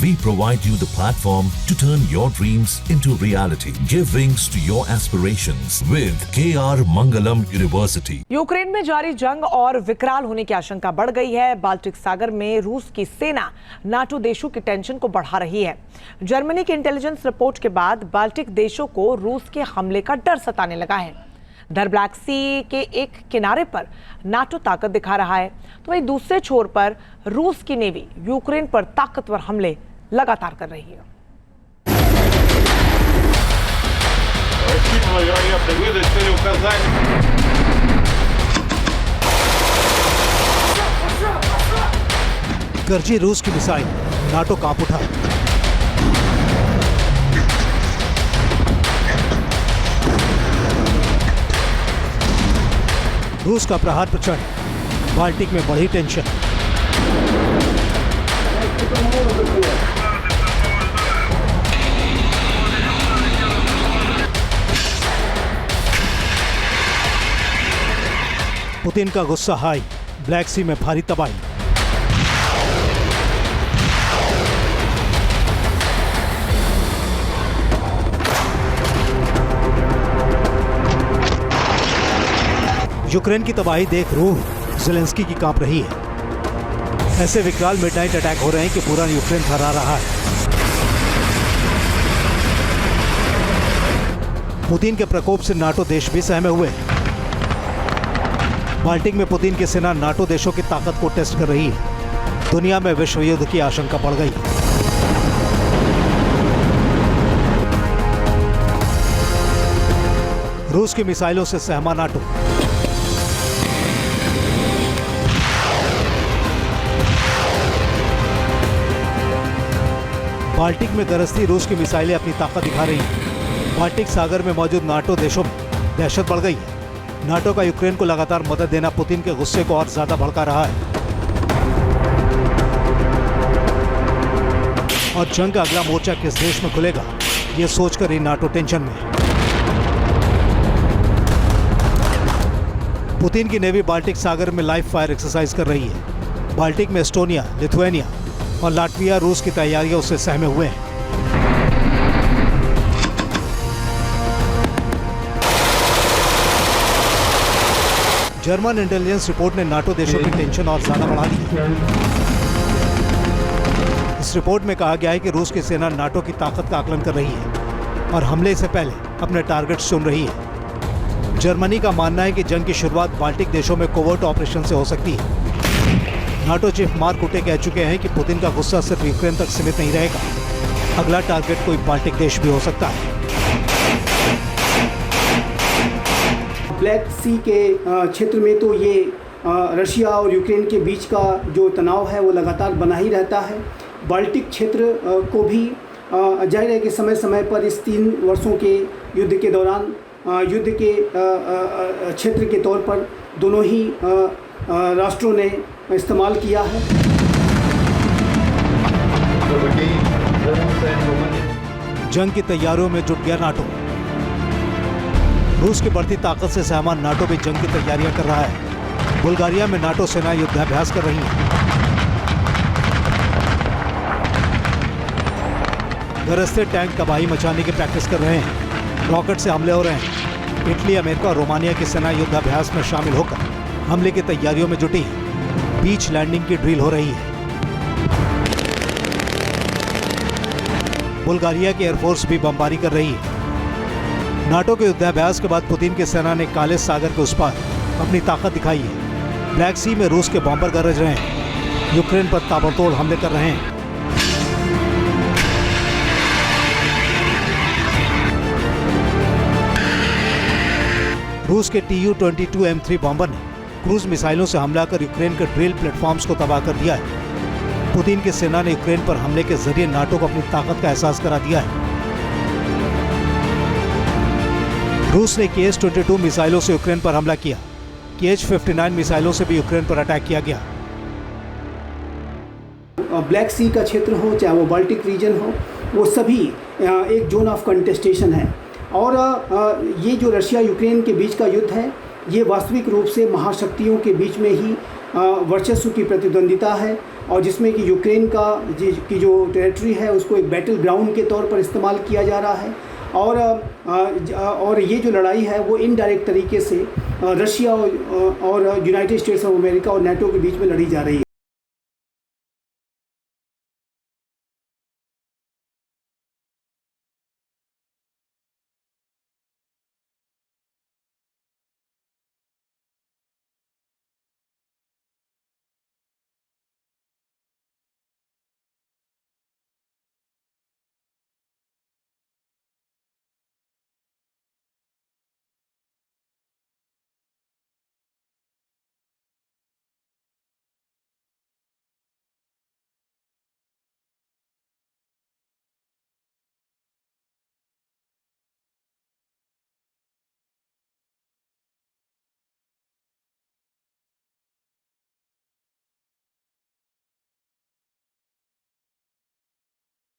We provide you the platform to turn your dreams into reality. Give wings to your aspirations with KR Mangalam University. Ukraine में जारी जंग और विकराल होने की आशंका बढ़ गई है। बाल्टिक सागर में रूस की सेना नाटो देशों की टेंशन को बढ़ा रही है। जर्मनी की इंटेलिजेंस रिपोर्ट के बाद बाल्टिक देशों को रूस के हमले का डर सताने लगा है। इधर ब्लैक सी के एक किनारे पर नाटो ताकत दिखा रहा है, तो वहीं दूसरे छोर पर रूस की नेवी यूक्रेन पर ताकतवर हमले लगातार कर रही है। गरजी रूस की मिसाइल, नाटो कांप उठा। रूस का प्रहार प्रचंड, बाल्टिक में बढ़ी टेंशन। पुतिन का गुस्सा हाई, ब्लैक सी में भारी तबाही। यूक्रेन की तबाही देख रूह ज़ेलेंस्की की कांप रही है। ऐसे विकराल मिडनाइट अटैक हो रहे हैं कि पूरा यूक्रेन थर्रा रहा है। पुतिन के प्रकोप से नाटो देश भी सहमे हुए हैं। बाल्टिक में पुतिन की सेना नाटो देशों की ताकत को टेस्ट कर रही है। दुनिया में विश्व युद्ध की आशंका बढ़ गई। रूस की मिसाइलों से सहमा नाटो। बाल्टिक में गरजती रूस की मिसाइलें अपनी ताकत दिखा रही हैं। बाल्टिक सागर में मौजूद नाटो देशों में दहशत बढ़ गई है। नाटो का यूक्रेन को लगातार मदद देना पुतिन के गुस्से को और ज्यादा भड़का रहा है और जंग का अगला मोर्चा किस देश में खुलेगा, ये सोचकर ही नाटो टेंशन में है। पुतिन की नेवी बाल्टिक सागर में लाइव फायर एक्सरसाइज कर रही है। बाल्टिक में एस्टोनिया, लिथुआनिया और लाटविया रूस की तैयारियों से सहमे हुए हैं। जर्मन इंटेलिजेंस रिपोर्ट ने नाटो देशों की टेंशन और ज्यादा बढ़ा दी है। इस रिपोर्ट में कहा गया है कि रूस की सेना नाटो की ताकत का आकलन कर रही है और हमले से पहले अपने टारगेट्स चुन रही है। जर्मनी का मानना है कि जंग की शुरुआत बाल्टिक देशों में कोवर्ट ऑपरेशन से हो सकती है। नाटो चीफ मार्क रुटे कह चुके हैं कि पुतिन का गुस्सा सिर्फ यूक्रेन तक सीमित नहीं रहेगा। अगला टारगेट कोई बाल्टिक देश भी हो सकता है। ब्लैक सी के क्षेत्र में तो ये रशिया और यूक्रेन के बीच का जो तनाव है वो लगातार बना ही रहता है। बाल्टिक क्षेत्र को भी जाहिर है कि समय समय पर इस 3 वर्षों के युद्ध के दौरान युद्ध के क्षेत्र के तौर पर दोनों ही राष्ट्रों ने इस्तेमाल किया है। जंग की तैयारियों में जुट गया नाटो। रूस की बढ़ती ताकत से सहमा नाटो भी जंग की तैयारियां कर रहा है। बुल्गारिया में नाटो सेना युद्धाभ्यास कर रही है। गरजते टैंक तबाही मचाने की प्रैक्टिस कर रहे हैं। रॉकेट से हमले हो रहे हैं। इटली, अमेरिका और रोमानिया की सेना युद्धाभ्यास में शामिल होकर हमले की तैयारियों में जुटी है। बीच लैंडिंग की ड्रिल हो रही है। बुल्गारिया की एयरफोर्स भी बमबारी कर रही है। नाटो के युद्धाभ्यास के बाद पुतिन की सेना ने काले सागर के उस पार अपनी ताकत दिखाई है। ब्लैक सी में रूस के बॉम्बर गरज रहे हैं। यूक्रेन पर ताबड़तोड़ हमले कर रहे हैं। रूस के Tu-22 M3 बॉम्बर ने क्रूज मिसाइलों से हमला कर यूक्रेन के ड्रिल प्लेटफॉर्म्स को तबाह कर दिया है। पुतिन की सेना ने यूक्रेन पर हमले के जरिए नाटो को अपनी ताकत का एहसास करा दिया है। रूस ने Kh-22 मिसाइलों से यूक्रेन पर हमला किया। Kh-59 मिसाइलों से भी यूक्रेन पर अटैक किया गया। ब्लैक सी का क्षेत्र हो चाहे वो बाल्टिक रीजन हो, वो सभी एक जोन ऑफ कंटेस्टेशन है और ये जो रशिया यूक्रेन के बीच का युद्ध है ये वास्तविक रूप से महाशक्तियों के बीच में ही वर्चस्व की प्रतिद्वंदिता है और जिसमें कि यूक्रेन की जो टेरिटरी है उसको एक बैटल ग्राउंड के तौर पर इस्तेमाल किया जा रहा है और ये जो लड़ाई है वो इनडायरेक्ट तरीके से रशिया और यूनाइटेड स्टेट्स ऑफ अमेरिका और नाटो के बीच में लड़ी जा रही है।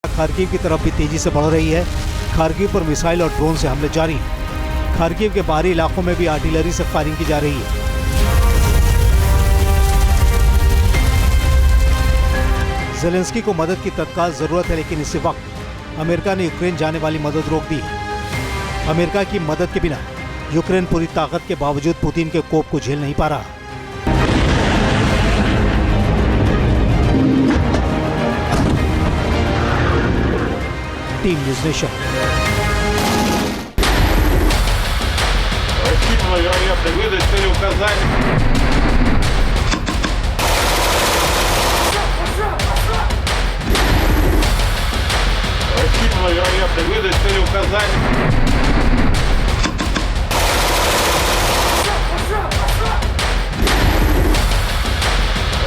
खार्किव की तरफ भी तेजी से बढ़ रही है। खार्किव पर मिसाइल और ड्रोन से हमले जारी हैं। खार्किव के बाहरी इलाकों में भी आर्टिलरी से फायरिंग की जा रही है। ज़ेलेंस्की को मदद की तत्काल जरूरत है, लेकिन इसी वक्त अमेरिका ने यूक्रेन जाने वाली मदद रोक दी है। अमेरिका की मदद के बिना यूक्रेन पूरी ताकत के बावजूद पुतिन के कोप को झेल नहीं पा रहा। Team News Nation. Рассчитана вероятность выдать целеуказание. Рассчитана вероятность выдать целеуказание.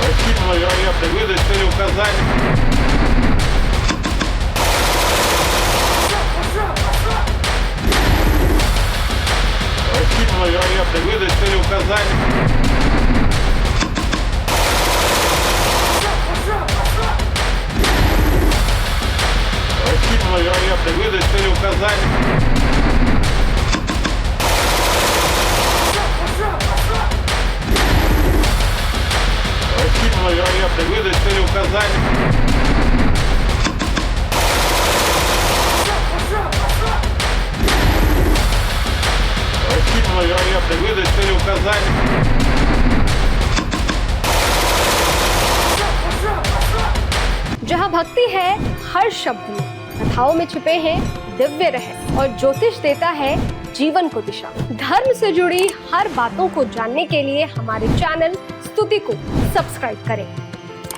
Рассчитана вероятность выдать целеуказание. Рассчитана вероятность выдать целеуказание. Рассчитана вероятность выдать целеуказание. Рассчитана вероятность выдать целеуказание. Рассчитана вероятность выдать целеуказание. जहाँ भक्ति है हर शब्द में, कथाओं में छुपे हैं दिव्य रहस्य और ज्योतिष देता है जीवन को दिशा। धर्म से जुड़ी हर बातों को जानने के लिए हमारे चैनल स्तुति को सब्सक्राइब करें।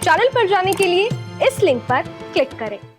चैनल पर जाने के लिए इस लिंक पर क्लिक करें।